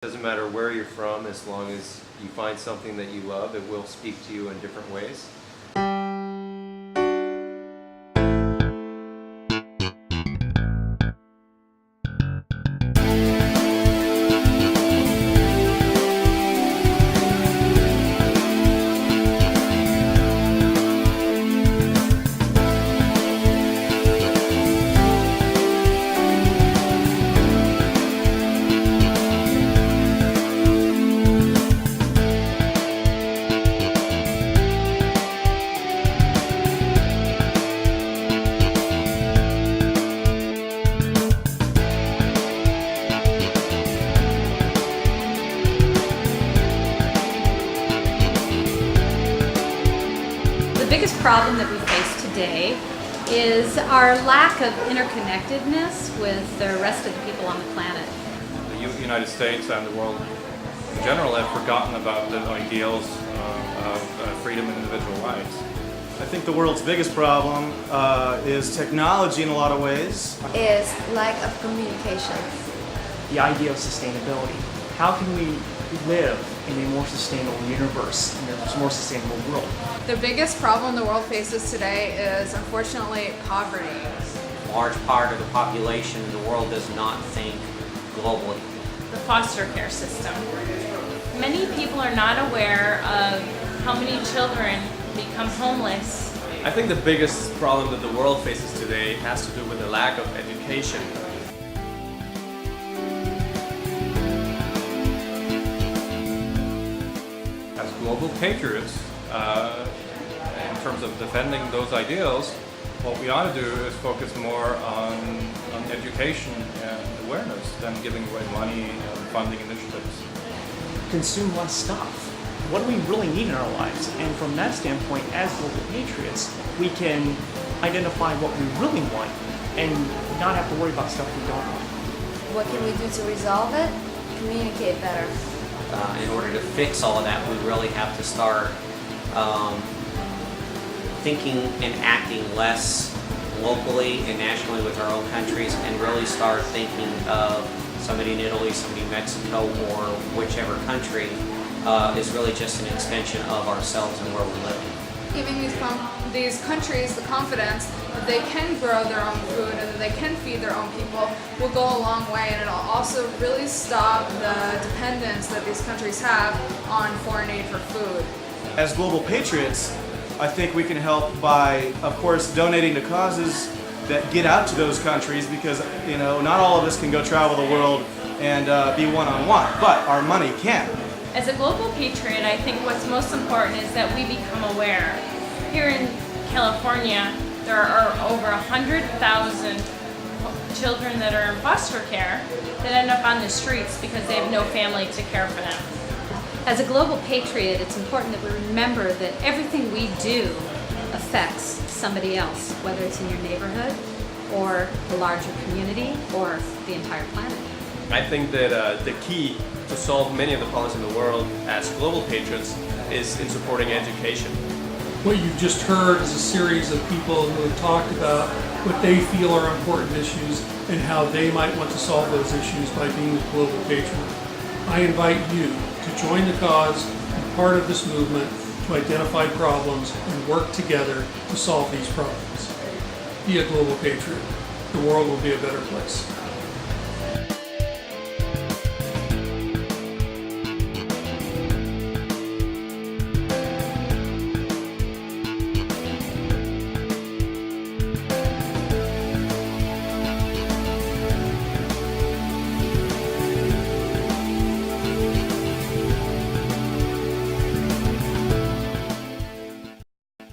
Doesn't matter where you're from, as long as you find something that you love, it will speak to you in different ways. The biggest problem that we face today is our lack of interconnectedness with the rest of the people on the planet. The United States and the world in general have forgotten about the ideals of freedom and individual rights. I think the world's biggest problem is technology in a lot of ways. Is lack of communication. The idea of sustainability. How can we live in a more sustainable universe, in a more sustainable world? The biggest problem the world faces today is, unfortunately, poverty. A large part of the population in the world does not think globally. The foster care system. Many people are not aware of how many children become homeless. I think the biggest problem that the world faces today has to do with the lack of education. As global patriots, in terms of defending those ideals, what we ought to do is focus more on education and awareness than giving away money and funding initiatives. Consume less stuff. What do we really need in our lives? And from that standpoint, as global patriots, we can identify what we really want and not have to worry about stuff we don't want. What can we do to resolve it? Communicate better. In order to fix all of that, we really have to start thinking and acting less locally and nationally with our own countries, and really start thinking of somebody in Italy, somebody in Mexico, or whichever country is really just an extension of ourselves and where we're living. Giving these countries the confidence that they can grow their own food and that they can feed their own people will go a long way, and it'll also really stop the dependence that these countries have on foreign aid for food. As global patriots, I think we can help by, of course, donating to causes that get out to those countries, because not all of us can go travel the world and be one-on-one, but our money can. As a global patriot, I think what's most important is that we become aware. Here in California, there are over 100,000 children that are in foster care that end up on the streets because they have no family to care for them. As a global patriot, it's important that we remember that everything we do affects somebody else, whether it's in your neighborhood or the larger community or the entire planet. I think that the key to solve many of the problems in the world as global patriots is in supporting education. What you've just heard is a series of people who have talked about what they feel are important issues and how they might want to solve those issues by being a global patriot. I invite you to join the cause, be part of this movement, to identify problems and work together to solve these problems. Be a global patriot. The world will be a better place.